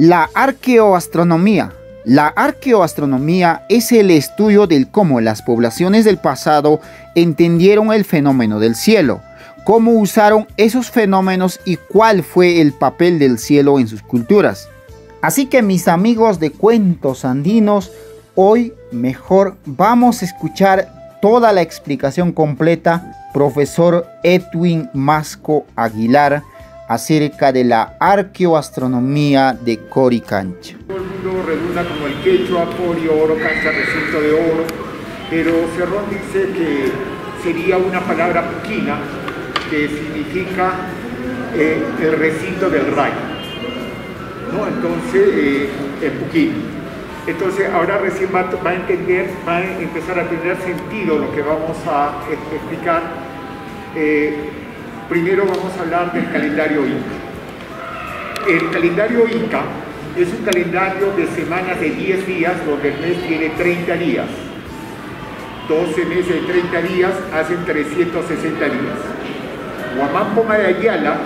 La arqueoastronomía. La arqueoastronomía es el estudio de cómo las poblaciones del pasado entendieron el fenómeno del cielo, cómo usaron esos fenómenos y cuál fue el papel del cielo en sus culturas. Así que mis amigos de Cuentos Andinos, hoy mejor vamos a escuchar toda la explicación completa, profesor Edwin Masco Aguilar, acerca de la arqueoastronomía de Coricancha. Todo el mundo redunda como el quechua, Cori, oro, cancha, recinto de oro, pero Cerrón dice que sería una palabra puquina que significa el recinto del rayo, ¿no? Entonces, en puquín. Entonces, ahora recién va a empezar a tener sentido lo que vamos a explicar. Primero vamos a hablar del calendario Inca. El calendario Inca es un calendario de semanas de 10 días, donde el mes tiene 30 días. 12 meses de 30 días hacen 360 días. Huamán Poma de Ayala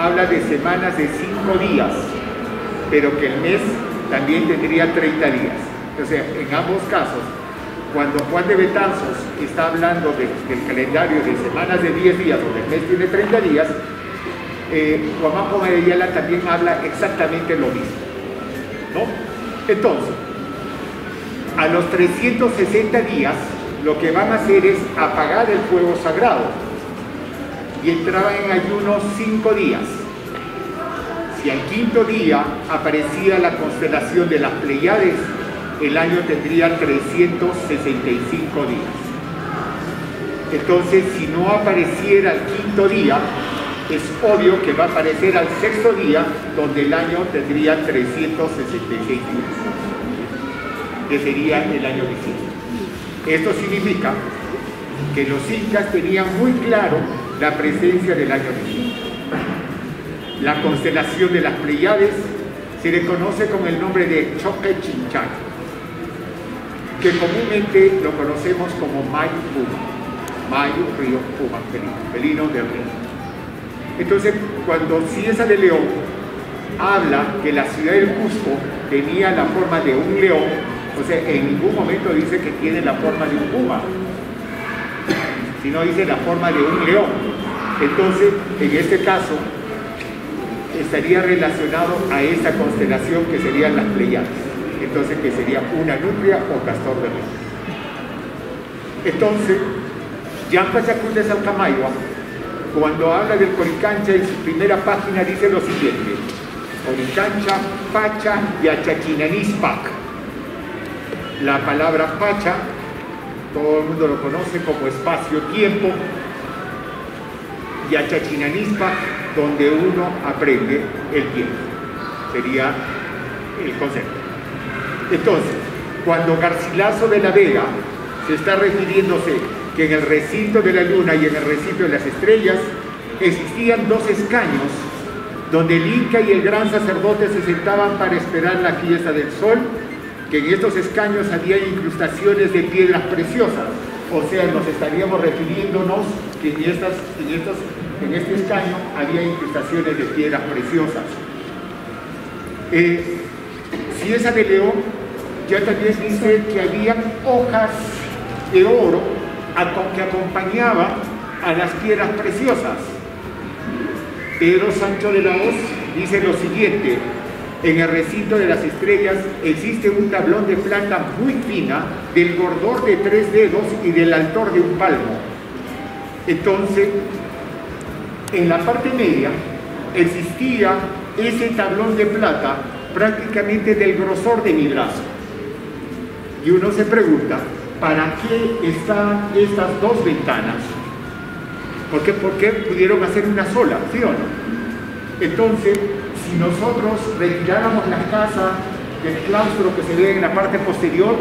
habla de semanas de 5 días, pero que el mes también tendría 30 días. Entonces, en ambos casos, cuando Juan de Betanzos está hablando del calendario de semanas de 10 días, donde el mes tiene 30 días, Huamán Poma de Ayala también habla exactamente lo mismo, ¿no? Entonces, a los 360 días, lo que van a hacer es apagar el fuego sagrado y entraba en ayuno 5 días. Si al quinto día aparecía la constelación de las Pleiades, el año tendría 365 días. Entonces, si no apareciera el quinto día, es obvio que va a aparecer al sexto día, donde el año tendría 366 días, que sería el año bisiesto. Esto significa que los incas tenían muy claro la presencia del año bisiesto. La constelación de las Pleiades se le conoce con el nombre de Choque Chinchac, que comúnmente lo conocemos como Mayu Puma. Mayu, río, Puma, felino del río. Entonces, cuando Cieza de León habla que la ciudad del Cusco tenía la forma de un león, o sea, en ningún momento dice que tiene la forma de un puma, sino dice la forma de un león. Entonces, en este caso, estaría relacionado a esa constelación que serían las Pleiades. Entonces, que sería una nutria o castor de río. Entonces, Jean Pachacún de Salcamayua, cuando habla del Coricancha, en su primera página dice lo siguiente: Coricancha, Pacha y Achachinanispac. La palabra Pacha, todo el mundo lo conoce como espacio-tiempo, y Achachinanispac, donde uno aprende el tiempo. Sería el concepto. Entonces, cuando Garcilaso de la Vega se está refiriéndose que en el recinto de la luna y en el recinto de las estrellas existían 2 escaños donde el Inca y el gran sacerdote se sentaban para esperar la fiesta del sol, que en estos escaños había incrustaciones de piedras preciosas. O sea, nos estaríamos refiriéndonos que en este escaño había incrustaciones de piedras preciosas. Cieza de León ya también dice que había hojas de oro que acompañaban a las piedras preciosas. Pedro Sancho de la Hoz dice lo siguiente: en el recinto de las estrellas existe un tablón de plata muy fina, del grosor de 3 dedos y del altor de un palmo. Entonces, en la parte media existía ese tablón de plata prácticamente del grosor de mi brazo. Y uno se pregunta, ¿para qué están estas 2 ventanas? ¿Por qué pudieron hacer una sola? ¿Sí o no? Entonces, si nosotros retiráramos la casa del claustro que se ve en la parte posterior,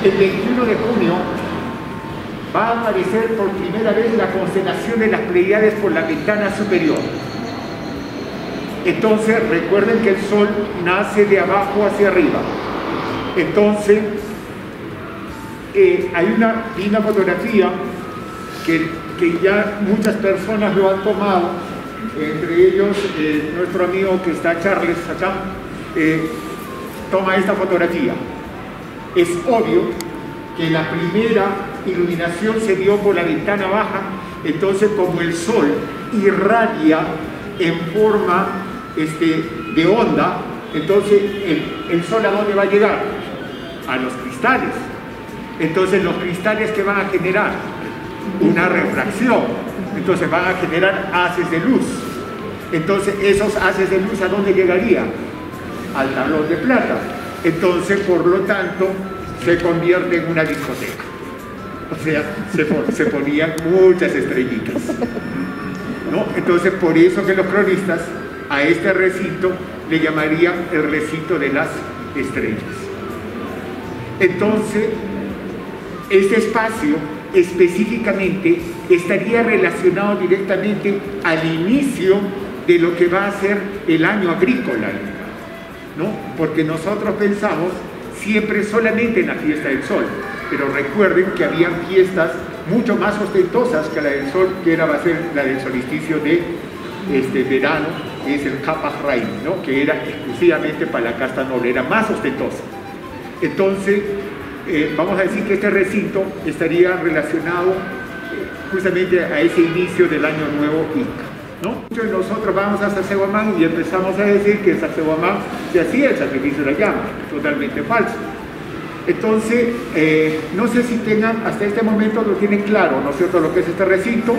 el 21 de junio va a aparecer por primera vez la constelación de las Pleiades por la ventana superior. Entonces, recuerden que el sol nace de abajo hacia arriba. Entonces, hay una fotografía que ya muchas personas lo han tomado, entre ellos nuestro amigo que está Charles acá, toma esta fotografía. Es obvio que la primera iluminación se dio por la ventana baja, entonces como el sol irradia en forma de onda, entonces el sol ¿a dónde va a llegar? A los cristales. Entonces los cristales que van a generar una refracción, entonces van a generar haces de luz. Entonces esos haces de luz ¿a dónde llegarían? Al tablón de plata. Entonces por lo tanto se convierte en una discoteca. O sea, se ponían muchas estrellitas, ¿no? Entonces por eso que los cronistas a este recinto le llamarían el recinto de las estrellas. Entonces este espacio específicamente estaría relacionado directamente al inicio de lo que va a ser el año agrícola, ¿no? Porque nosotros pensamos siempre solamente en la fiesta del sol, pero recuerden que habían fiestas mucho más ostentosas que la del sol, que va a ser la del solsticio de verano, que es el Kapahraim, ¿no? Que era exclusivamente para la casta noble, era más ostentosa. Entonces, vamos a decir que este recinto estaría relacionado justamente a ese inicio del año nuevo Inca, ¿no? Muchos de nosotros vamos a Sacsayhuamán y empezamos a decir que en Sacsayhuamán se hacía el sacrificio de la llama, totalmente falso. Entonces, no sé si tengan, hasta este momento lo tienen claro, ¿no es cierto?, lo que es este recinto.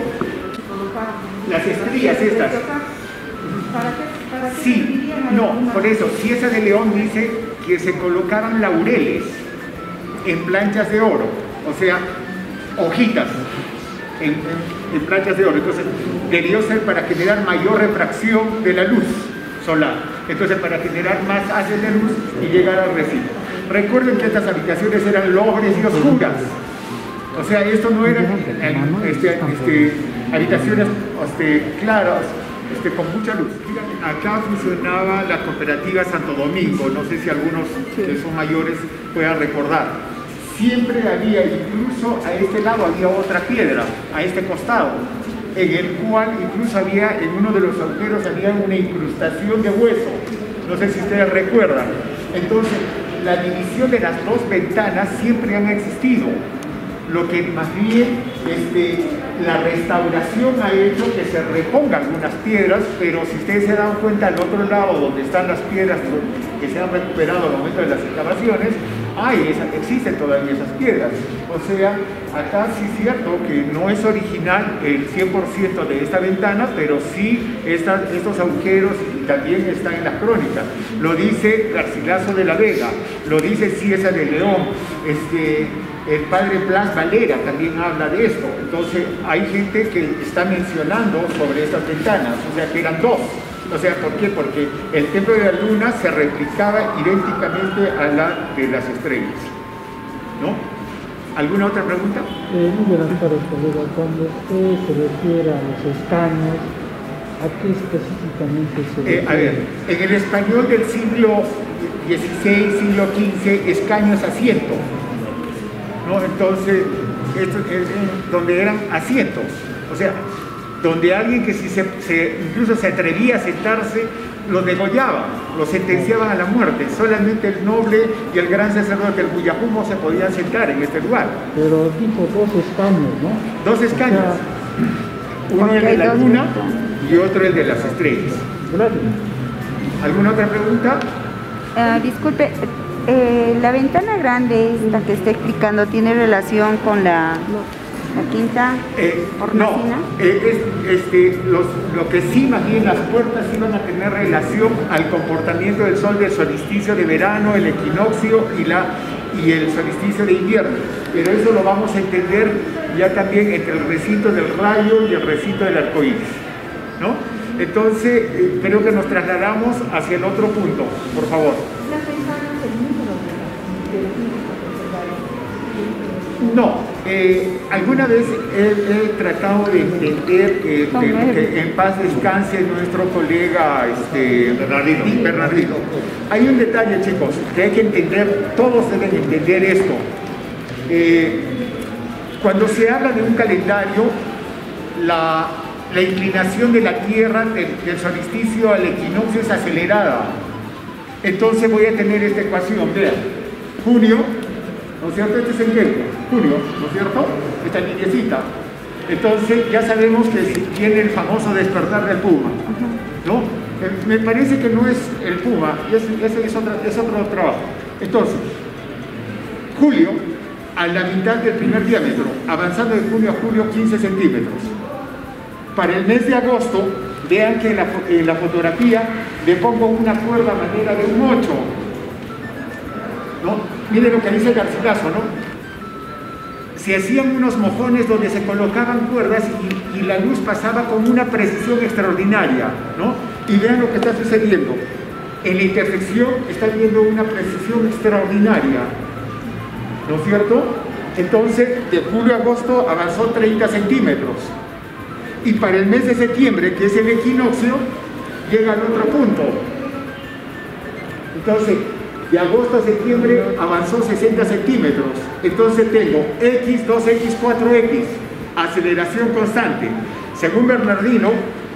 Las estrías estas. Sí, no, por eso, Cieza de León dice que se colocaron laureles en planchas de oro, o sea, hojitas en planchas de oro. Entonces, debió ser para generar mayor refracción de la luz solar. Entonces, para generar más haces de luz y llegar al recinto. Recuerden que estas habitaciones eran lobres y oscuras. O sea, esto no eran habitaciones claras, con mucha luz. Acá funcionaba la cooperativa Santo Domingo, no sé si algunos que son mayores puedan recordar. Siempre había, incluso a este lado había otra piedra, a este costado, en el cual incluso había, en uno de los agujeros había una incrustación de hueso. No sé si ustedes recuerdan. Entonces, la división de las dos ventanas siempre han existido. Lo que más bien la restauración ha hecho que se repongan algunas piedras, pero si ustedes se dan cuenta, al otro lado donde están las piedras que se han recuperado al momento de las excavaciones, existen todavía esas piedras. O sea, acá sí es cierto que no es original el 100% de esta ventana, pero sí estos agujeros también están en las crónicas. Lo dice Garcilaso de la Vega, lo dice Cieza de León, el padre Blas Valera también habla de esto. Entonces hay gente que está mencionando sobre estas ventanas, o sea que eran dos. O sea, ¿por qué? Porque el templo de la luna se replicaba idénticamente a la de las estrellas, ¿no? ¿Alguna otra pregunta? Muy buenas tardes, colega. Cuando usted se refiere a los escaños, ¿a qué específicamente se refiere? A ver, en el español del siglo XVI, siglo XV, escaños asiento, ¿no? Entonces, esto es donde eran asientos, o sea, donde alguien que si incluso se atrevía a sentarse, lo degollaban, lo sentenciaban a la muerte. Solamente el noble y el gran sacerdote, el Buyapumo, se podían sentar en este lugar. Pero dijo dos escaños, ¿no? Dos escaños. Uno el de la luna y otro el de las estrellas. Gracias. ¿Alguna otra pregunta? Disculpe, la ventana grande, esta que está explicando, ¿tiene relación con la quinta hornacina? No, lo que sí, más bien las puertas iban a tener relación al comportamiento del sol del solsticio de verano, el equinoccio y el solsticio de invierno. Pero eso lo vamos a entender ya también entre el recinto del rayo y el recinto del arcoíris, ¿no? Entonces, creo que nos trasladamos hacia el otro punto, por favor. No, alguna vez he tratado de entender que en paz descanse nuestro colega Bernardino. Hay un detalle, chicos, que hay que entender, todos deben entender esto. Cuando se habla de un calendario, la inclinación de la Tierra del solsticio al equinoccio es acelerada. Entonces voy a tener esta ecuación, vean, junio, ¿no es cierto? Este es el tiempo, junio, ¿no es cierto? Esta lineecita. Entonces ya sabemos que tiene el famoso despertar del puma, ¿no? Me parece que no es el puma, ese es otro trabajo. Entonces, julio, a la mitad del primer diámetro, avanzando de junio a julio 15 centímetros. Para el mes de agosto, vean que en la fotografía le pongo una cuerda a manera de un 8, ¿no? Miren lo que dice Garcilaso, ¿no? Se hacían unos mojones donde se colocaban cuerdas y la luz pasaba con una precisión extraordinaria, ¿no? Y vean lo que está sucediendo. En la intersección está viendo una precisión extraordinaria, ¿no es cierto? Entonces, de julio a agosto avanzó 30 centímetros. Y para el mes de septiembre, que es el equinoccio, llega al otro punto. Entonces, de agosto a septiembre avanzó 60 centímetros. Entonces tengo X, 2X, 4X, aceleración constante. Según Bernardino,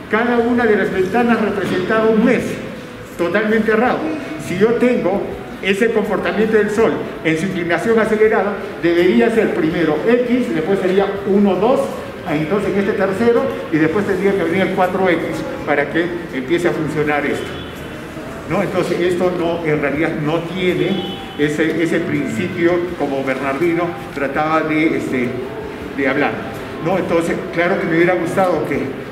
cada una de las ventanas representaba un mes, totalmente errado. Si yo tengo ese comportamiento del Sol en su inclinación acelerada, debería ser primero X, después sería 1, 2, entonces en este tercero, y después tendría que venir el 4X para que empiece a funcionar esto, ¿no? Entonces esto no, en realidad no tiene ese principio como Bernardino trataba de hablar, ¿no? Entonces, claro que me hubiera gustado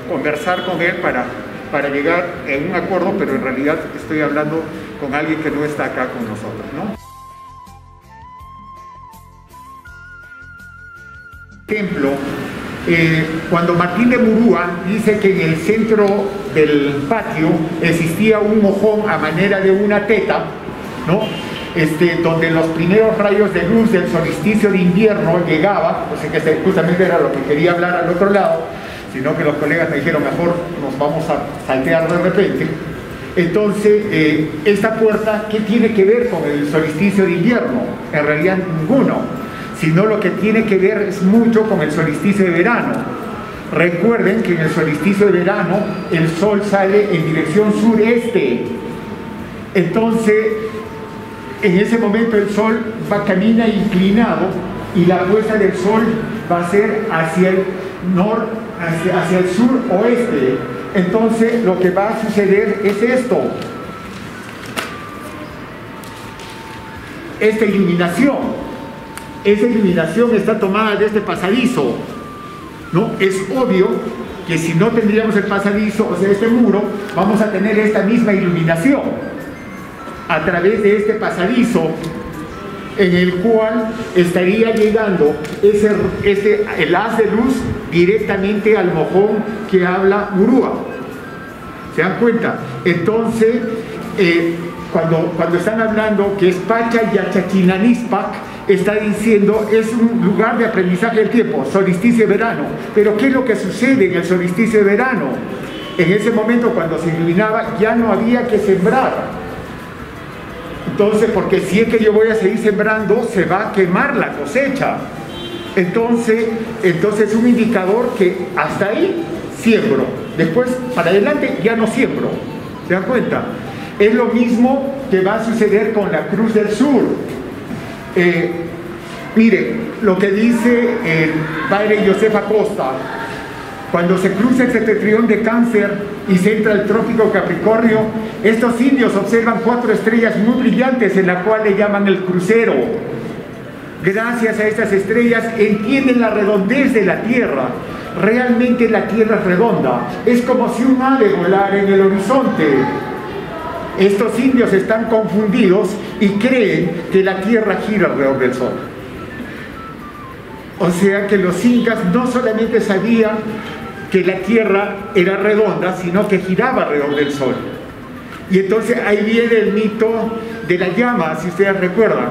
conversar con él para llegar a un acuerdo, pero en realidad estoy hablando con alguien que no está acá con nosotros, ¿no? Ejemplo, cuando Martín de Murúa dice que en el centro del patio existía un mojón a manera de una teta, ¿no? Donde los primeros rayos de luz del solsticio de invierno llegaban, o sea que justamente era lo que quería hablar al otro lado, sino que los colegas me dijeron mejor nos vamos a saltear de repente. Entonces, esta puerta, ¿qué tiene que ver con el solsticio de invierno? En realidad ninguno, sino lo que tiene que ver es mucho con el solsticio de verano. Recuerden que en el solsticio de verano el sol sale en dirección sureste. Entonces, en ese momento el sol camina inclinado y la puesta del sol va a ser hacia el hacia el sur-oeste. Entonces lo que va a suceder es esto. Esta iluminación está tomada de este pasadizo, ¿no? Es obvio que si no tendríamos el pasadizo, o sea, este muro, vamos a tener esta misma iluminación a través de este pasadizo en el cual estaría llegando el haz de luz directamente al mojón que habla Murúa. ¿Se dan cuenta? Entonces, cuando están hablando que es Pacha Yachachinanispac, está diciendo es un lugar de aprendizaje del tiempo, solsticio de verano. Pero ¿qué es lo que sucede en el solsticio de verano? En ese momento, cuando se iluminaba, ya no había que sembrar. Entonces, porque si es que yo voy a seguir sembrando, se va a quemar la cosecha. Entonces es un indicador que hasta ahí siembro. Después, para adelante, ya no siembro. ¿Se dan cuenta? Es lo mismo que va a suceder con la Cruz del Sur. Miren, lo que dice el padre Joseph Acosta, cuando se cruza el septentrión de Cáncer y se entra el trópico Capricornio, estos indios observan 4 estrellas muy brillantes en la cual le llaman el crucero. Gracias a estas estrellas entienden la redondez de la Tierra. Realmente la Tierra es redonda. Es como si un ave volara en el horizonte. Estos indios están confundidos y creen que la Tierra gira alrededor del Sol. O sea que los incas no solamente sabían que la Tierra era redonda, sino que giraba alrededor del Sol. Y entonces ahí viene el mito de la llama, si ustedes recuerdan.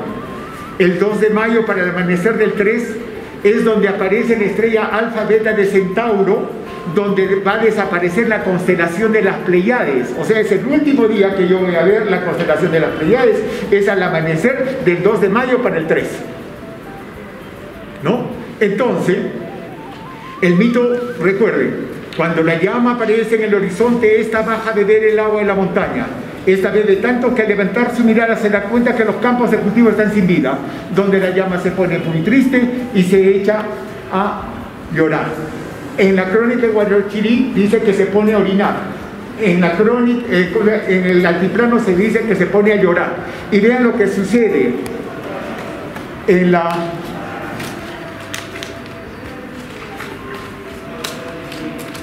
El 2 de mayo para el amanecer del 3 es donde aparece la estrella Alfa Beta de Centauro, donde va a desaparecer la constelación de las Pleiades. O sea, es el último día que yo voy a ver la constelación de las Pleiades, es al amanecer del 2 de mayo para el 3. ¿No? Entonces, el mito, recuerden, cuando la llama aparece en el horizonte, esta baja a beber el agua de la montaña. Esta vez de tanto que al levantar su mirada se da cuenta que los campos de cultivo están sin vida, donde la llama se pone muy triste y se echa a llorar. En la crónica de Guarochirí dice que se pone a orinar. En la crónica, en el altiplano se dice que se pone a llorar. Y vean lo que sucede en la...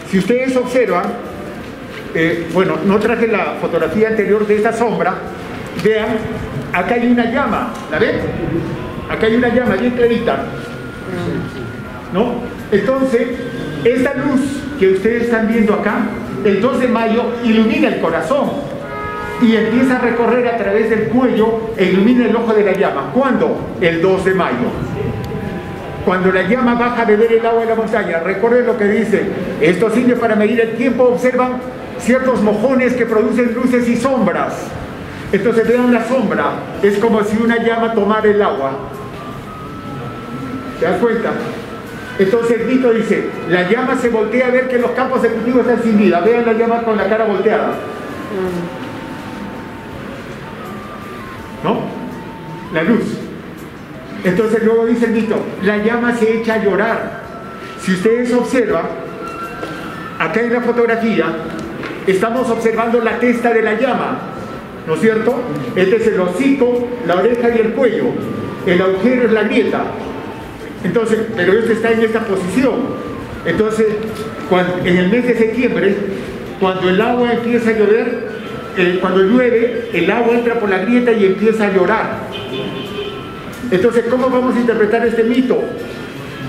Si ustedes observan, bueno, no traje la fotografía anterior de esta sombra, vean, acá hay una llama, ¿la ven? Acá hay una llama bien clarita, ¿no? Entonces, esta luz que ustedes están viendo acá, el 2 de mayo ilumina el corazón y empieza a recorrer a través del cuello e ilumina el ojo de la llama. ¿Cuándo? El 2 de mayo. Cuando la llama baja a beber el agua de la montaña, recuerden lo que dice, estos indios para medir el tiempo observan ciertos mojones que producen luces y sombras. Entonces vean la sombra, es como si una llama tomara el agua. ¿Se dan cuenta? Entonces el mito dice, la llama se voltea a ver que los campos de cultivo están sin vida. Vean la llama con la cara volteada. ¿No? La luz. Entonces luego dice el mito, la llama se echa a llorar. Si ustedes observan, acá en la fotografía, estamos observando la testa de la llama, ¿no es cierto? Este es el hocico, la oreja y el cuello. El agujero es la grieta. Entonces, pero este está en esta posición. Entonces, en el mes de septiembre, cuando el agua empieza a llover, cuando llueve, el agua entra por la grieta y empieza a llorar. Entonces, ¿cómo vamos a interpretar este mito?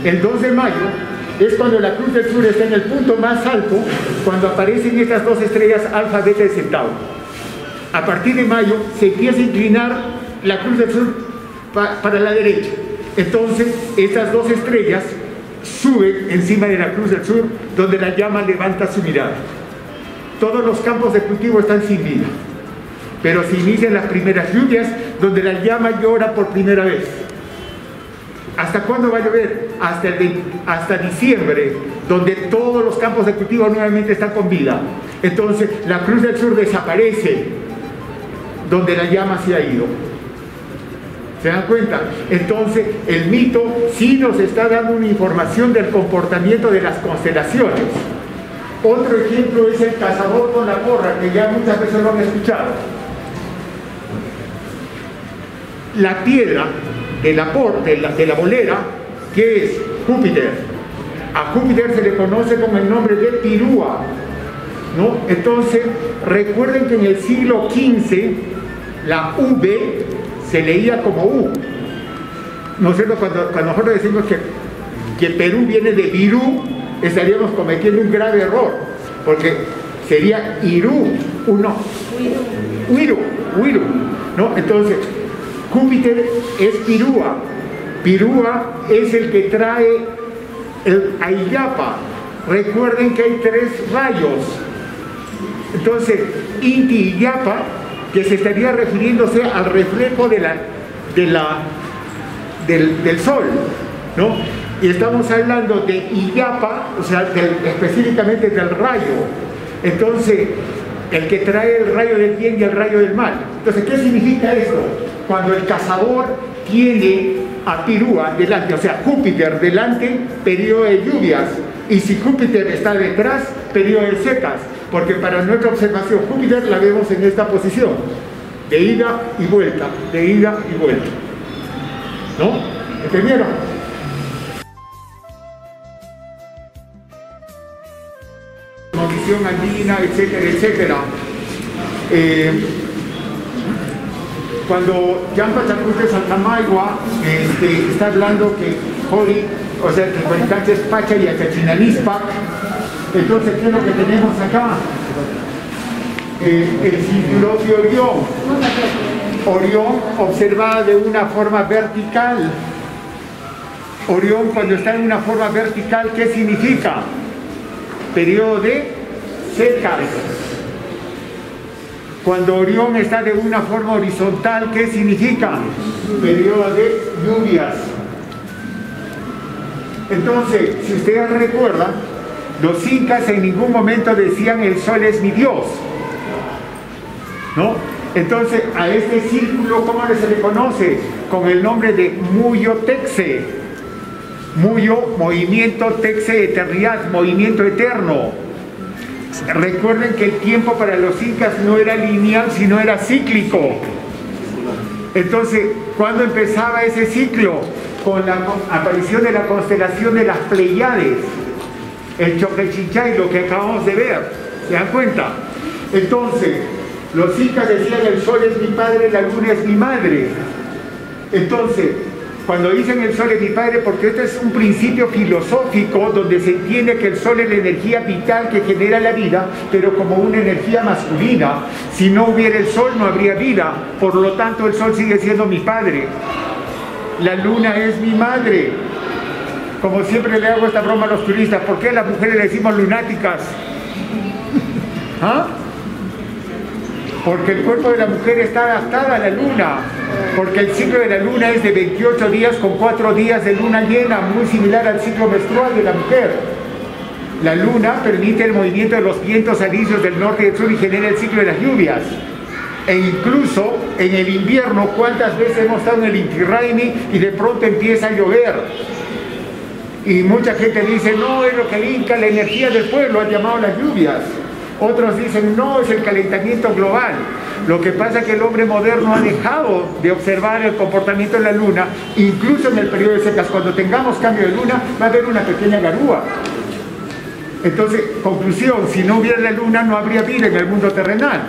El 2 de mayo es cuando la Cruz del Sur está en el punto más alto, cuando aparecen estas dos estrellas Alfa, Beta y Centauro. A partir de mayo se empieza a inclinar la Cruz del Sur para la derecha. Entonces, estas dos estrellas suben encima de la Cruz del Sur, donde la llama levanta su mirada. Todos los campos de cultivo están sin vida, pero se inician las primeras lluvias, donde la llama llora por primera vez. ¿Hasta cuándo va a llover? Hasta diciembre, donde todos los campos de cultivo nuevamente están con vida. Entonces, la Cruz del Sur desaparece, donde la llama se ha ido. ¿Se dan cuenta? Entonces, el mito sí nos está dando una información del comportamiento de las constelaciones. Otro ejemplo es el cazador con la porra, que ya muchas veces lo han escuchado. La piedra de la bolera, que es Júpiter. A Júpiter se le conoce con el nombre de Pirúa, ¿no? Entonces, recuerden que en el siglo XV la V se leía como U. ¿No es cierto? Cuando nosotros decimos que Perú viene de Virú, estaríamos cometiendo un grave error, porque sería Irú, Uiru, ¿no? Entonces, Júpiter es Pirúa. Pirúa es el que trae el Ayllapa. Recuerden que hay 3 rayos. Entonces, Inti y Yapa, que se estaría refiriéndose al reflejo del sol, ¿no? Y estamos hablando de Illapa, o sea, específicamente del rayo. Entonces, el que trae el rayo del bien y el rayo del mal. Entonces, ¿qué significa esto? Cuando el cazador tiene a Pirúa delante, o sea, Júpiter delante, periodo de lluvias, y si Júpiter está detrás, periodo de secas, porque para nuestra observación Júpiter la vemos en esta posición, de ida y vuelta, de ida y vuelta. ¿No? ¿Entendieron? Condición andina, etcétera, etcétera. Cuando Yampa Chacute Santamaigua está hablando que Jori, o sea, que Juanicache es Pacha y Achachinalispa, entonces, ¿qué es lo que tenemos acá? El cinturón de Orión. Orión observada de una forma vertical. Orión, cuando está en una forma vertical, ¿qué significa? Periodo de secas. Cuando Orión está de una forma horizontal, ¿qué significa? Periodo de lluvias. Entonces, si ustedes recuerdan, los incas en ningún momento decían el sol es mi Dios. ¿no? Entonces, a este círculo, ¿cómo se le conoce? Con el nombre de Muyo Texe. Muyo, movimiento, Texe, eternidad, movimiento eterno. Recuerden que el tiempo para los incas no era lineal, sino era cíclico. Entonces, ¿cuándo empezaba ese ciclo? Con la aparición de la constelación de las Pleiades, el Choquechinchay, lo que acabamos de ver. ¿Se dan cuenta? Entonces, los incas decían: el sol es mi padre, la luna es mi madre. Entonces, cuando dicen el sol es mi padre, porque esto es un principio filosófico donde se entiende que el sol es la energía vital que genera la vida, pero como una energía masculina. Si no hubiera el sol, no habría vida. Por lo tanto, el sol sigue siendo mi padre. La luna es mi madre. Como siempre le hago esta broma a los turistas: ¿por qué a las mujeres le decimos lunáticas? ¿Ah? Porque el cuerpo de la mujer está adaptado a la luna, porque el ciclo de la luna es de 28 días con 4 días de luna llena, muy similar al ciclo menstrual de la mujer. La luna permite el movimiento de los vientos alisios del norte y del sur y genera el ciclo de las lluvias. E incluso en el invierno, ¿cuántas veces hemos estado en el Inti Raymi y de pronto empieza a llover? Y mucha gente dice: no, es lo que el Inca, la energía del pueblo, ha llamado las lluvias. Otros dicen: no, es el calentamiento global. Lo que pasa es que el hombre moderno ha dejado de observar el comportamiento de la luna. Incluso en el periodo de secas, cuando tengamos cambio de luna, va a haber una pequeña garúa. Entonces, conclusión: si no hubiera la luna, no habría vida en el mundo terrenal.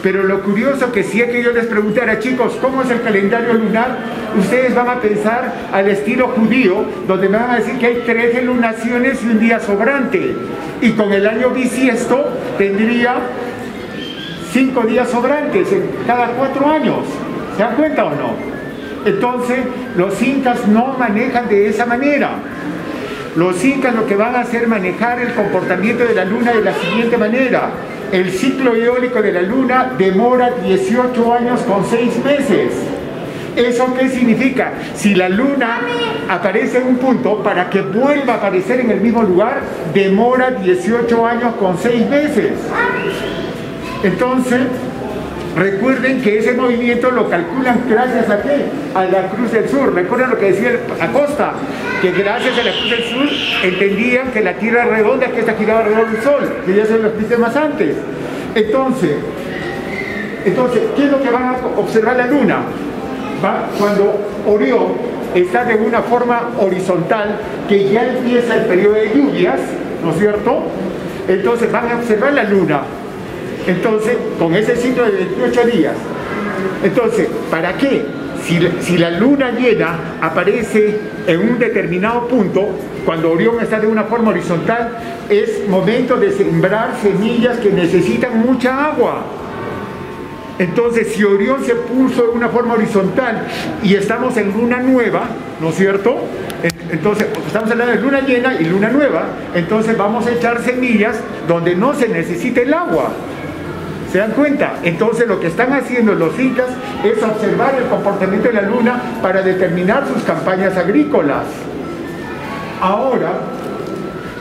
Pero lo curioso que si es que yo les preguntara: chicos, ¿cómo es el calendario lunar? Ustedes van a pensar al estilo judío, donde me van a decir que hay 13 lunaciones y un día sobrante. Y con el año bisiesto tendría 5 días sobrantes en cada 4 años. ¿Se dan cuenta o no? Entonces, los incas no manejan de esa manera. Los incas lo que van a hacer es manejar el comportamiento de la luna de la siguiente manera. El ciclo eólico de la luna demora 18 años con 6 meses. ¿Eso qué significa? Si la luna aparece en un punto, para que vuelva a aparecer en el mismo lugar, demora 18 años con 6 meses. Entonces, recuerden que ese movimiento lo calculan gracias a ¿qué? A la Cruz del Sur. Recuerden lo que decía Acosta, que gracias a la Cruz del Sur entendían que la Tierra es redonda, que esta giraba alrededor del Sol, que ya se lo expliqué más antes. Entonces, ¿qué es lo que van a observar la Luna? Cuando Orión está de una forma horizontal, que ya empieza el periodo de lluvias, ¿no es cierto? Entonces van a observar la Luna. Entonces, con ese ciclo de 28 días. Entonces, ¿para qué? Si la luna llena aparece en un determinado punto, cuando Orión está de una forma horizontal, es momento de sembrar semillas que necesitan mucha agua. Entonces, si Orión se puso de una forma horizontal y estamos en luna nueva, ¿no es cierto? Entonces, estamos hablando de luna llena y luna nueva, entonces vamos a echar semillas donde no se necesita el agua. ¿Se dan cuenta? Entonces lo que están haciendo los incas es observar el comportamiento de la luna para determinar sus campañas agrícolas. Ahora,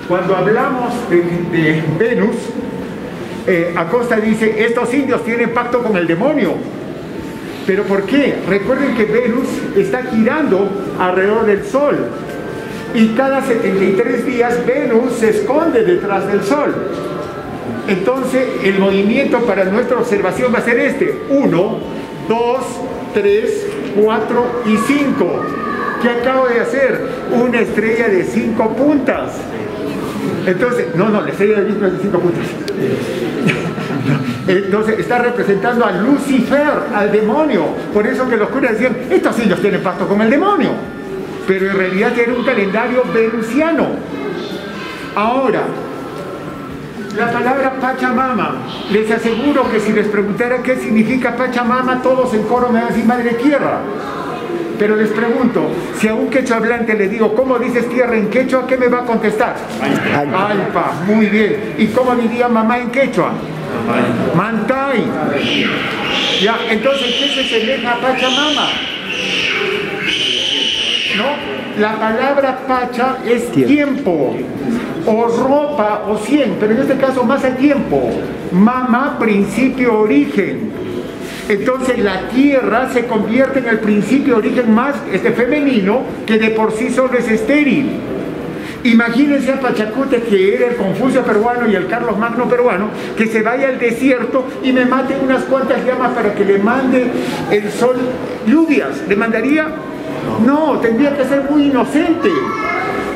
cuando hablamos de Venus, Acosta dice: estos indios tienen pacto con el demonio. ¿Pero por qué? Recuerden que Venus está girando alrededor del Sol. Y cada 73 días Venus se esconde detrás del Sol. Entonces, el movimiento para nuestra observación va a ser este: 1, 2, 3, 4 y 5. ¿Qué acabo de hacer? Una estrella de 5 puntas. Entonces, la estrella de Venus es de 5 puntas. Entonces, está representando a Lucifer, al demonio. Por eso que los curas decían: estos indios tienen pacto con el demonio. Pero en realidad tienen un calendario venusiano. Ahora, la palabra Pachamama, les aseguro que si les preguntara qué significa Pachamama, todos en coro me van a decir madre tierra. Pero les pregunto, si a un quechua hablante le digo: ¿cómo dices tierra en quechua? ¿Qué me va a contestar? Alpa, muy bien. ¿Y cómo diría mamá en quechua? Mantay. Ya, entonces, ¿qué se semeja a Pachamama? ¿No? La palabra pacha es tiempo, o ropa, o 100, pero en este caso más el tiempo. Mama, principio, origen. Entonces la tierra se convierte en el principio, origen más femenino, que de por sí solo es estéril. Imagínense a Pachacute, que era el Confucio peruano y el Carlos Magno peruano, que se vaya al desierto y me mate unas cuantas llamas para que le mande el sol lluvias. ¿Le mandaría? No, tendría que ser muy inocente.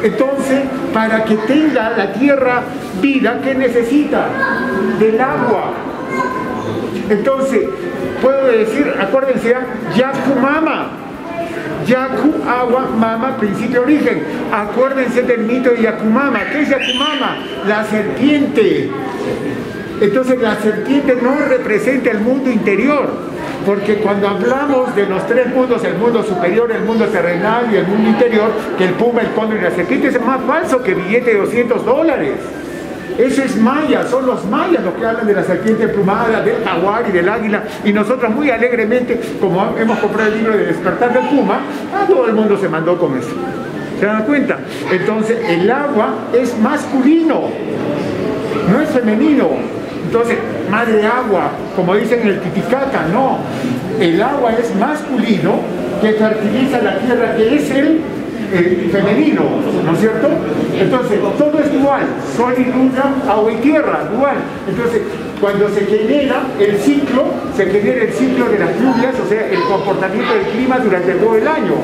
Entonces, para que tenga la tierra vida, ¿qué necesita? Del agua. Entonces, puedo decir, acuérdense, Yakumama. Yaku, agua, mama, principio, origen. Acuérdense del mito de Yakumama. ¿Qué es Yakumama? La serpiente. Entonces la serpiente no representa el mundo interior, porque cuando hablamos de los tres mundos, el mundo superior, el mundo terrenal y el mundo interior, que el puma, el cóndor y la serpiente es más falso que billete de $200. Eso es maya, son los mayas los que hablan de la serpiente plumada, del jaguar y del águila, y nosotros muy alegremente, como hemos comprado el libro de Despertar del Puma, todo el mundo se mandó con eso. ¿Se dan cuenta? Entonces el agua es masculino, no es femenino. Entonces, madre agua, como dicen en el Titicaca, no. El agua es masculino, que fertiliza la tierra, que es el femenino, ¿no es cierto? Entonces, todo es dual, sol y luna, agua y tierra, dual. Entonces, cuando se genera el ciclo de las lluvias, o sea, el comportamiento del clima durante todo el año.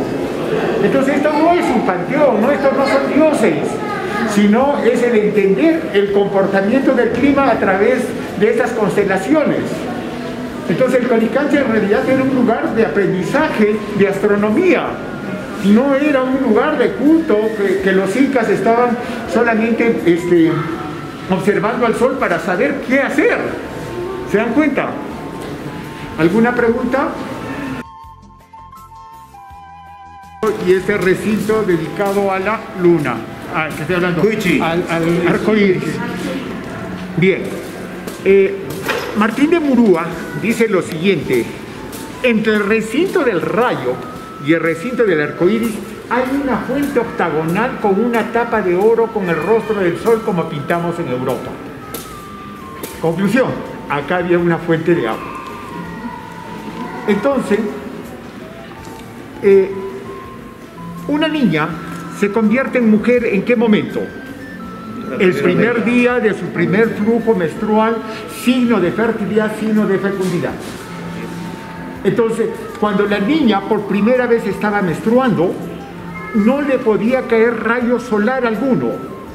Entonces, esto no es un panteón, no, estos no son dioses, sino es el entender el comportamiento del clima a través de estas constelaciones. Entonces el Coricancha en realidad era un lugar de aprendizaje de astronomía, no era un lugar de culto que los incas estaban solamente observando al sol para saber qué hacer. ¿Se dan cuenta? ¿Alguna pregunta? Y este recinto dedicado a la luna. Que estoy hablando, al arco iris. Bien, Martín de Murúa dice lo siguiente: entre el recinto del rayo y el recinto del arco iris hay una fuente octagonal con una tapa de oro con el rostro del sol como pintamos en Europa. Conclusión, acá había una fuente de agua. Entonces, una niña se convierte en mujer ¿en qué momento? El primer día de su primer flujo menstrual, signo de fertilidad, signo de fecundidad. Entonces, cuando la niña por primera vez estaba menstruando, no le podía caer rayo solar alguno,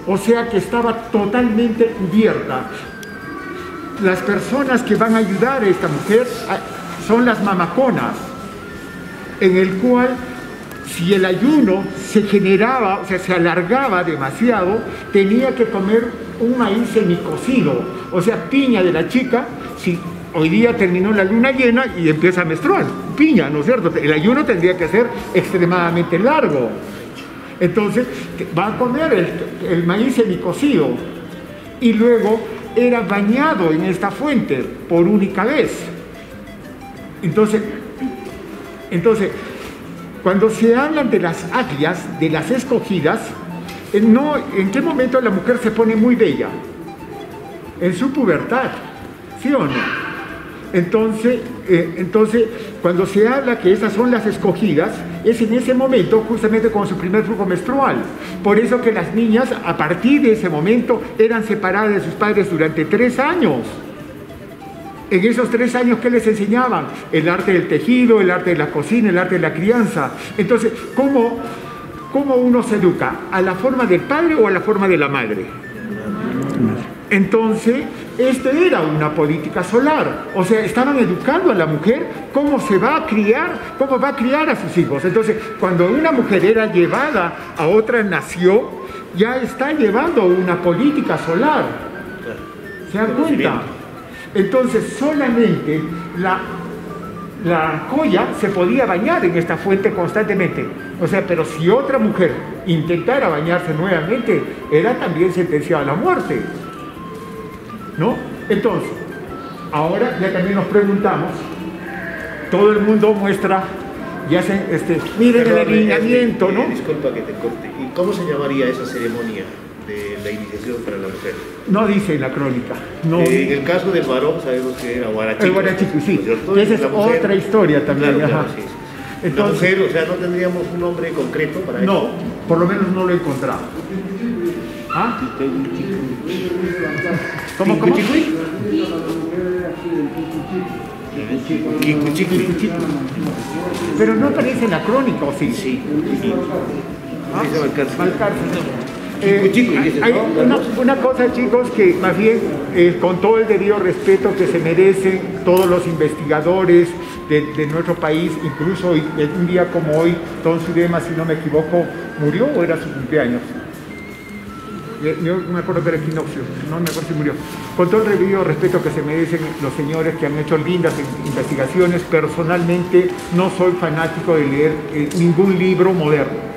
o sea que estaba totalmente cubierta. Las personas que van a ayudar a esta mujer son las mamaconas, en el cual si el ayuno se generaba, o sea, se alargaba demasiado, tenía que comer un maíz semicocido, o sea, piña de la chica. Si hoy día terminó la luna llena y empieza a menstruar, piña, ¿no es cierto? El ayuno tendría que ser extremadamente largo. Entonces, va a comer el maíz semicocido y luego era bañado en esta fuente por única vez. Entonces, cuando se hablan de las aglias, de las escogidas, ¿en qué momento la mujer se pone muy bella? En su pubertad, ¿sí o no? Entonces, cuando se habla que esas son las escogidas, es en ese momento justamente con su primer flujo menstrual. Por eso que las niñas, a partir de ese momento, eran separadas de sus padres durante 3 años. En esos 3 años, ¿qué les enseñaban? El arte del tejido, el arte de la cocina, el arte de la crianza. Entonces, ¿cómo uno se educa? ¿A la forma del padre o a la forma de la madre? Entonces, era una política solar. O sea, estaban educando a la mujer cómo se va a criar, cómo va a criar a sus hijos. Entonces, cuando una mujer era llevada a otra nación, ya está llevando una política solar. ¿Se dan cuenta? Entonces solamente la colla se podía bañar en esta fuente constantemente. O sea, pero si otra mujer intentara bañarse nuevamente, era también sentenciada a la muerte, ¿no? Entonces, ahora ya también nos preguntamos, todo el mundo muestra y hacen, miren el alineamiento, ¿no? Disculpa que te corte. ¿Y cómo se llamaría esa ceremonia de la iniciación para la mujer? No dice en la crónica. No. En el caso del varón sabemos que era Huarachico. El Huarachico, sí. Esa es otra historia también. Claro, ajá. claro, sí, sí. Entonces, la mujer, o sea, no tendríamos un nombre concreto para eso. No, por lo menos no lo he encontrado. ¿Ah? ¿Cómo? Pero no aparece en la crónica, ¿o sí? Sí. ¿Ah? Hay una cosa, chicos, que más bien, con todo el debido respeto que se merecen todos los investigadores de nuestro país, incluso un día como hoy, Don Zurema, si no me equivoco, murió o era su cumpleaños. Yo me acuerdo que era equinoccio, no me acuerdo si murió. Con todo el debido respeto que se merecen los señores que han hecho lindas investigaciones, personalmente no soy fanático de leer ningún libro moderno.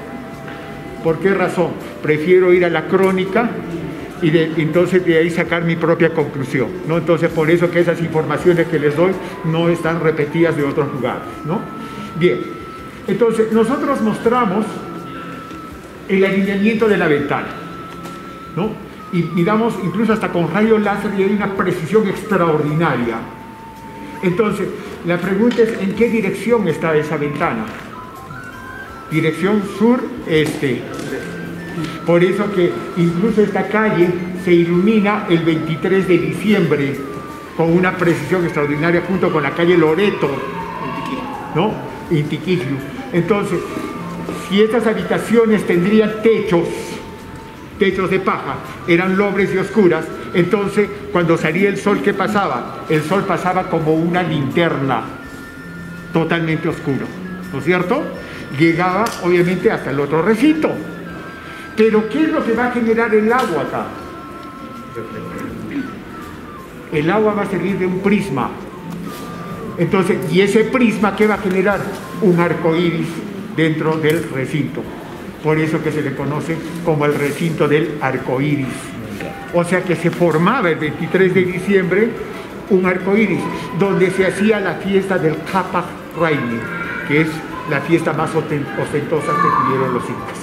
¿Por qué razón? Prefiero ir a la crónica y entonces de ahí sacar mi propia conclusión, ¿no? Entonces por eso que esas informaciones que les doy no están repetidas de otros lugares, ¿no? Bien, entonces nosotros mostramos el alineamiento de la ventana, ¿no? Y miramos incluso hasta con rayos láser y hay una precisión extraordinaria. Entonces, la pregunta es, ¿en qué dirección está esa ventana? Dirección sur-este. Por eso que incluso esta calle se ilumina el 23 de diciembre con una precisión extraordinaria junto con la calle Loreto, ¿no? Intiquillo. Entonces, si estas habitaciones tendrían techos de paja, eran lobres y oscuras, entonces cuando salía el sol, ¿qué pasaba? El sol pasaba como una linterna, totalmente oscuro, ¿no es cierto? Llegaba obviamente hasta el otro recinto. Pero ¿qué es lo que va a generar el agua acá? El agua va a salir de un prisma. Entonces, ¿y ese prisma qué va a generar? Un arco iris dentro del recinto. Por eso que se le conoce como el recinto del arco iris. O sea que se formaba el 23 de diciembre un arco iris, donde se hacía la fiesta del Kapaj Raini, que es la fiesta más ostentosa que tuvieron los incas.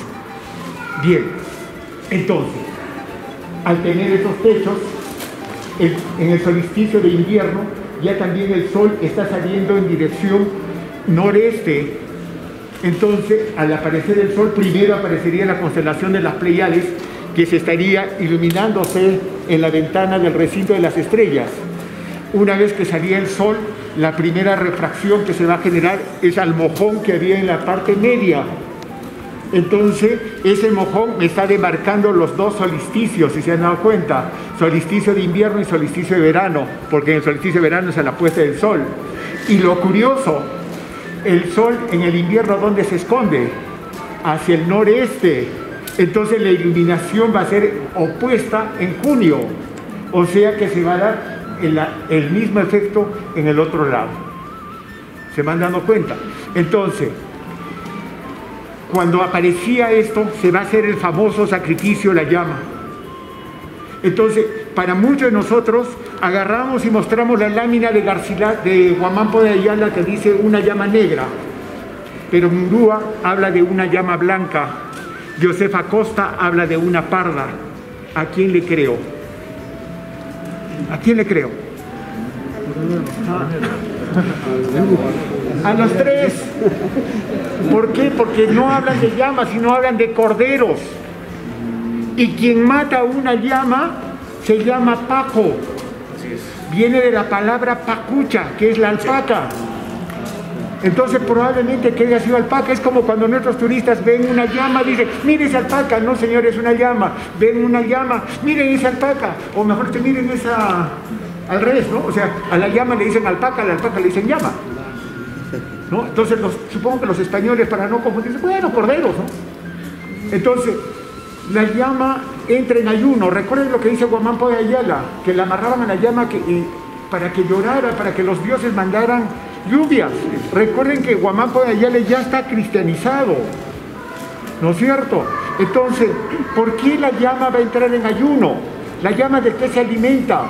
Bien, entonces, al tener esos techos, en el solsticio de invierno, ya también el sol está saliendo en dirección noreste. Entonces, al aparecer el sol, primero aparecería la constelación de las Pleiades, que se estaría iluminándose en la ventana del recinto de las estrellas. Una vez que salía el sol, la primera refracción que se va a generar es al mojón que había en la parte media. Entonces, ese mojón me está demarcando los dos solsticios, si se han dado cuenta, solsticio de invierno y solsticio de verano, porque en el solsticio de verano es a la puesta del sol. Y lo curioso, el sol en el invierno, ¿dónde se esconde? Hacia el noreste. Entonces la iluminación va a ser opuesta en junio, o sea que se va a dar el mismo efecto en el otro lado. ¿Se van dando cuenta? Entonces, cuando aparecía esto, se va a hacer el famoso sacrificio, la llama. Entonces, para muchos de nosotros, agarramos y mostramos la lámina de Garcilaso, de Huamampo de Ayala, que dice una llama negra, pero Murúa habla de una llama blanca, Josefa Costa habla de una parda. ¿A quién le creo? ¿A quién le creo? A los tres. ¿Por qué? Porque no hablan de llamas, sino hablan de corderos. Y quien mata una llama se llama Paco. Viene de la palabra pacucha, que es la alpaca. Entonces probablemente que haya sido alpaca. Es como cuando nuestros turistas ven una llama, dicen, miren esa alpaca. No, señor, es una llama. Ven una llama, miren esa alpaca. O mejor que miren esa... Al revés, ¿no? O sea, a la llama le dicen alpaca, a la alpaca le dicen llama, ¿no? Entonces, supongo que los españoles, para no confundirse, bueno, corderos, ¿no? Entonces, la llama entra en ayuno. Recuerden lo que dice Huamampo de Ayala, que la amarraban a la llama para que llorara, para que los dioses mandaran lluvias. Recuerden que Huamampo de Ayala ya está cristianizado, ¿no es cierto? Entonces, ¿por qué la llama va a entrar en ayuno? ¿La llama de qué se alimenta?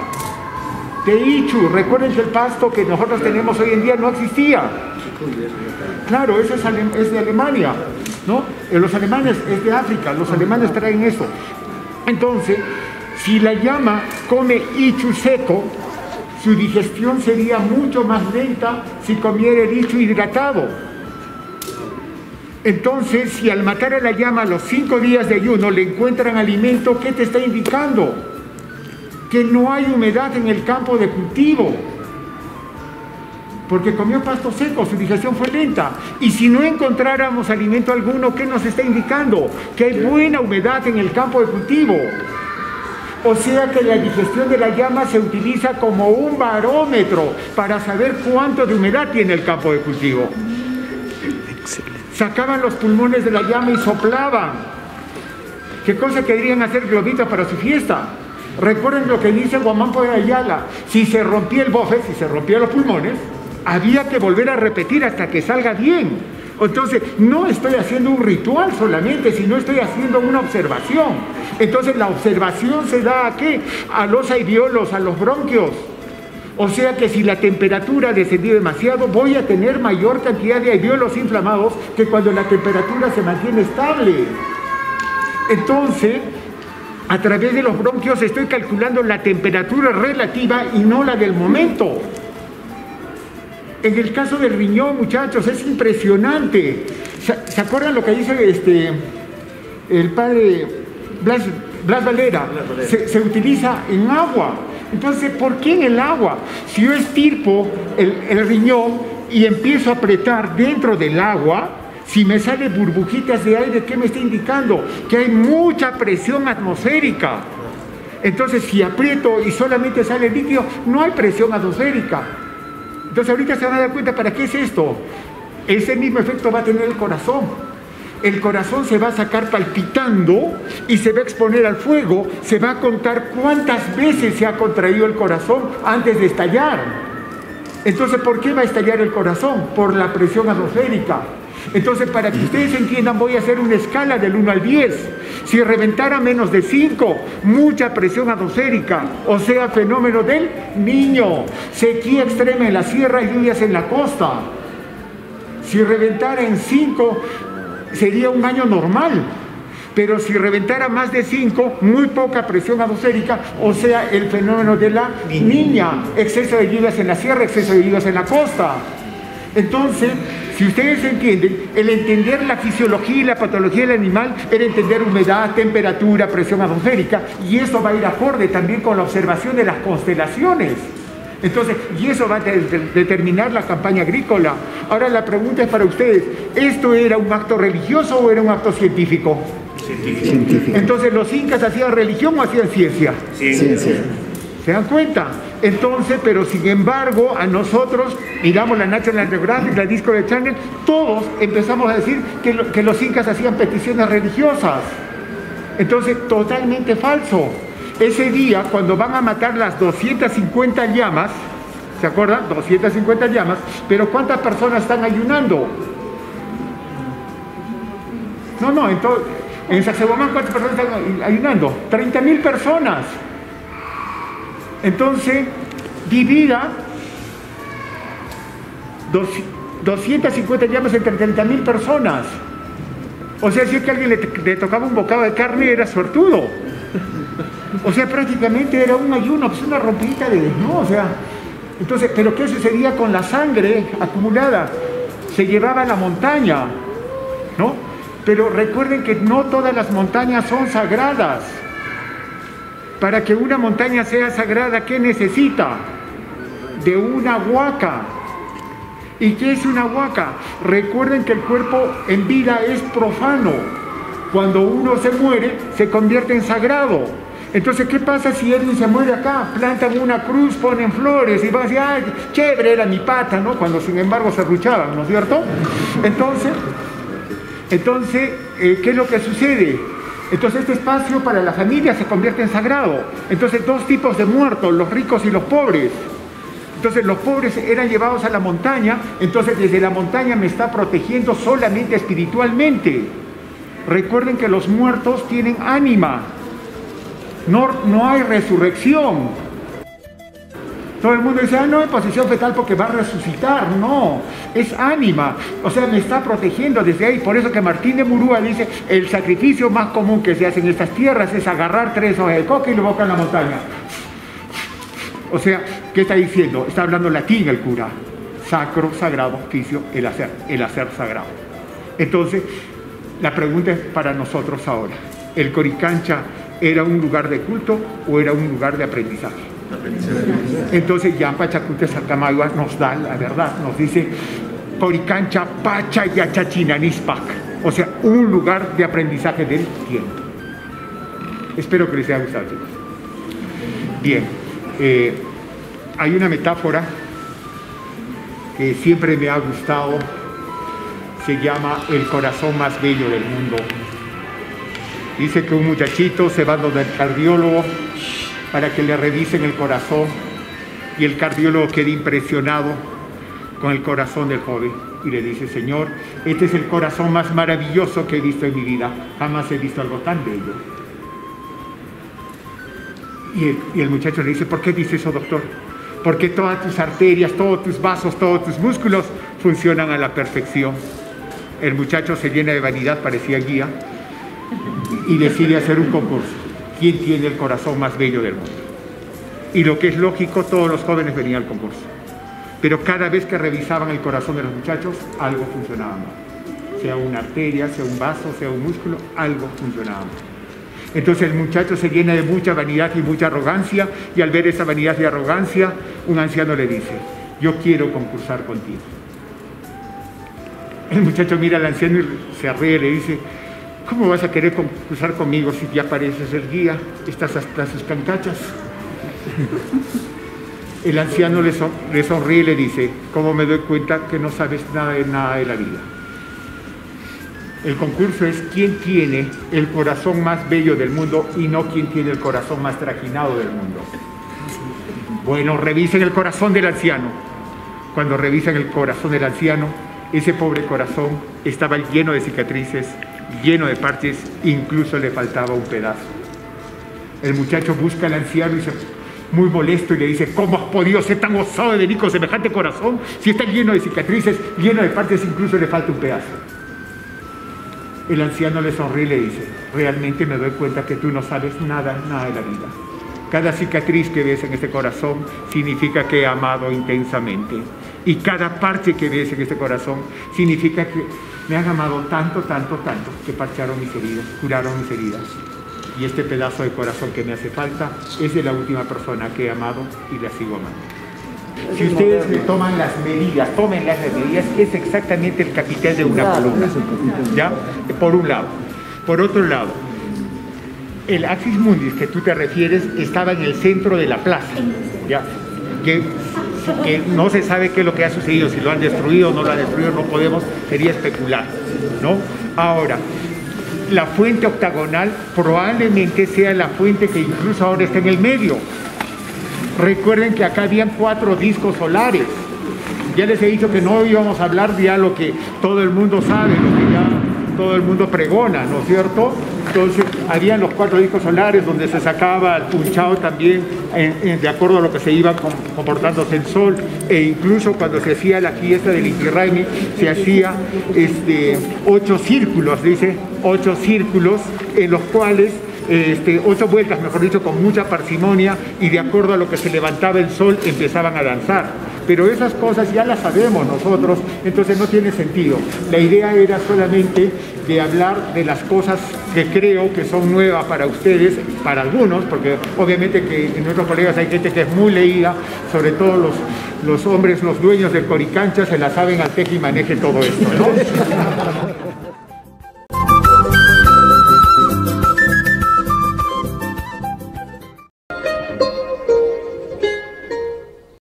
De Ichu. Recuerden que el pasto que nosotros tenemos hoy en día no existía. Claro, eso es de Alemania, ¿no? Los alemanes es de África, los alemanes traen eso. Entonces, si la llama come ichu seco, su digestión sería mucho más lenta si comiera el ichu hidratado. Entonces, si al matar a la llama a los 5 días de ayuno le encuentran alimento, ¿qué te está indicando? Que no hay humedad en el campo de cultivo. Porque comió pasto seco, su digestión fue lenta. Y si no encontráramos alimento alguno, ¿qué nos está indicando? Que hay buena humedad en el campo de cultivo. O sea que la digestión de la llama se utiliza como un barómetro para saber cuánto de humedad tiene el campo de cultivo. Sacaban los pulmones de la llama y soplaban. ¿Qué cosa querían hacer globitos para su fiesta? Recuerden lo que dice Guamampo de Ayala: si se rompía el bofe, si se rompían los pulmones, había que volver a repetir hasta que salga bien. Entonces, no estoy haciendo un ritual solamente, sino estoy haciendo una observación. Entonces, la observación se da ¿a qué? A los alveolos, a los bronquios. O sea que si la temperatura descendió demasiado, voy a tener mayor cantidad de alveolos inflamados que cuando la temperatura se mantiene estable. Entonces, a través de los bronquios estoy calculando la temperatura relativa y no la del momento. En el caso del riñón, muchachos, es impresionante. ¿Se acuerdan lo que dice el padre Blas Valera? Se utiliza en agua. Entonces, ¿por qué en el agua? Si yo estirpo el riñón y empiezo a apretar dentro del agua, si me salen burbujitas de aire, ¿qué me está indicando? Que hay mucha presión atmosférica. Entonces, si aprieto y solamente sale líquido, no hay presión atmosférica. Entonces, ahorita se van a dar cuenta, ¿para qué es esto? Ese mismo efecto va a tener el corazón. El corazón se va a sacar palpitando y se va a exponer al fuego. Se va a contar cuántas veces se ha contraído el corazón antes de estallar. Entonces, ¿por qué va a estallar el corazón? Por la presión atmosférica. Entonces, para que ustedes entiendan, voy a hacer una escala del 1 al 10. Si reventara menos de 5, mucha presión atmosférica, o sea, fenómeno del Niño. Sequía extrema en la sierra y lluvias en la costa. Si reventara en 5, sería un año normal. Pero si reventara más de 5, muy poca presión atmosférica, o sea, el fenómeno de la Niña. Exceso de lluvias en la sierra, exceso de lluvias en la costa. Entonces, si ustedes entienden, el entender la fisiología y la patología del animal era entender humedad, temperatura, presión atmosférica, y eso va a ir acorde también con la observación de las constelaciones. Entonces, y eso va a determinar la campaña agrícola. Ahora la pregunta es para ustedes: ¿esto era un acto religioso o era un acto científico? Científico. Entonces, ¿los incas hacían religión o hacían ciencia? Ciencia. ¿Se dan cuenta? Entonces, pero sin embargo, a nosotros, miramos la National Geographic, la Discovery Channel, todos empezamos a decir que los incas hacían peticiones religiosas. Entonces, totalmente falso. Ese día, cuando van a matar las 250 llamas, ¿se acuerdan? 250 llamas, pero ¿cuántas personas están ayunando? No, entonces, en Sacsayhuamán, ¿cuántas personas están ayunando? 30.000 personas. Entonces, divida 250 llamas entre 30.000 personas. O sea, si es que a alguien le tocaba un bocado de carne, era suertudo. O sea, prácticamente era un ayuno, pues una rompidita de... No, o sea... Entonces, ¿pero qué sucedía con la sangre acumulada? Se llevaba a la montaña, ¿no? Pero recuerden que no todas las montañas son sagradas. Para que una montaña sea sagrada, ¿qué necesita? De una huaca. ¿Y qué es una huaca? Recuerden que el cuerpo en vida es profano. Cuando uno se muere, se convierte en sagrado. Entonces, ¿qué pasa si alguien se muere acá? Plantan una cruz, ponen flores y van a decir: ¡ay, chévere, era mi pata!, ¿no? Cuando sin embargo se ruchaban, ¿no es cierto? Entonces, ¿qué es lo que sucede? Entonces este espacio para la familia se convierte en sagrado. Entonces, dos tipos de muertos, los ricos y los pobres. Entonces los pobres eran llevados a la montaña, entonces desde la montaña me está protegiendo solamente espiritualmente. Recuerden que los muertos tienen ánima, no hay resurrección. Todo el mundo dice, no en posición fetal porque va a resucitar. No, es ánima. O sea, me está protegiendo desde ahí. Por eso que Martín de Murúa dice, el sacrificio más común que se hace en estas tierras es agarrar 3 hojas de coca y lo boca en la montaña. O sea, ¿qué está diciendo? Está hablando latín el cura. Sacro, sagrado, oficio, el hacer sagrado. Entonces, la pregunta es para nosotros ahora. ¿El Coricancha era un lugar de culto o era un lugar de aprendizaje? Entonces Yan Pachacute Satamayua nos da la verdad, nos dice Coricancha Pacha Yachachinanispac, o sea, un lugar de aprendizaje del tiempo. Espero que les haya gustado, chicos. Bien, hay una metáfora que siempre me ha gustado, se llama el corazón más bello del mundo. Dice que un muchachito se va donde el cardiólogo para que le revisen el corazón y el cardiólogo queda impresionado con el corazón del joven y le dice, Señor, este es el corazón más maravilloso que he visto en mi vida, jamás he visto algo tan bello. Y el muchacho le dice, ¿por qué dice eso, doctor? Porque todas tus arterias, todos tus vasos, todos tus músculos funcionan a la perfección. El muchacho se llena de vanidad, parecía guía, y decide hacer un concurso. ¿Quién tiene el corazón más bello del mundo? Y lo que es lógico, todos los jóvenes venían al concurso. Pero cada vez que revisaban el corazón de los muchachos, algo funcionaba mal. Sea una arteria, sea un vaso, sea un músculo, algo funcionaba mal. Entonces el muchacho se llena de mucha vanidad y mucha arrogancia, y al ver esa vanidad y arrogancia, un anciano le dice, yo quiero concursar contigo. El muchacho mira al anciano y se ríe y le dice, ¿cómo vas a querer concursar conmigo si ya pareces el guía? Estás hasta sus cancachas. El anciano le sonríe y le dice, ¿cómo me doy cuenta que no sabes nada de la vida? El concurso es quién tiene el corazón más bello del mundo y no quién tiene el corazón más trajinado del mundo. Bueno, revisen el corazón del anciano. Cuando revisan el corazón del anciano, ese pobre corazón estaba lleno de cicatrices, lleno de parches, incluso le faltaba un pedazo. El muchacho busca al anciano y muy molesto y le dice, ¿cómo has podido ser tan osado de venir con semejante corazón si está lleno de cicatrices, lleno de parches, incluso le falta un pedazo? El anciano le sonríe y le dice, realmente me doy cuenta que tú no sabes nada de la vida. Cada cicatriz que ves en este corazón significa que he amado intensamente. Y cada parche que ves en este corazón significa que me han amado tanto, que parcharon mis heridas, curaron mis heridas. Y este pedazo de corazón que me hace falta es de la última persona que he amado y la sigo amando. Si ustedes le toman las medidas, es exactamente el capitel de una columna, ¿ya? Por un lado. Por otro lado, el Axis Mundis que tú te refieres estaba en el centro de la plaza, ¿ya? Que no se sabe qué es lo que ha sucedido, si lo han destruido o no lo han destruido, no podemos, sería especular, ¿no? Ahora, la fuente octagonal probablemente sea la fuente que incluso ahora está en el medio. Recuerden que acá habían 4 discos solares. Ya les he dicho que no íbamos a hablar de algo que todo el mundo sabe, lo que ya todo el mundo pregona, ¿no es cierto? Entonces, habían los 4 discos solares donde se sacaba el punchado también de acuerdo a lo que se iba comportándose el sol, e incluso cuando se hacía la fiesta del Inti Raymi, se hacía 8 círculos, dice, 8 círculos en los cuales 8 vueltas, mejor dicho, con mucha parsimonia, y de acuerdo a lo que se levantaba el sol empezaban a danzar. Pero esas cosas ya las sabemos nosotros, entonces no tiene sentido. La idea era solamente de hablar de las cosas que creo que son nuevas para ustedes, para algunos, porque obviamente que en nuestros colegas hay gente que es muy leída, sobre todo los hombres, los dueños del Coricancha, se la saben al teje y maneje todo esto, ¿no?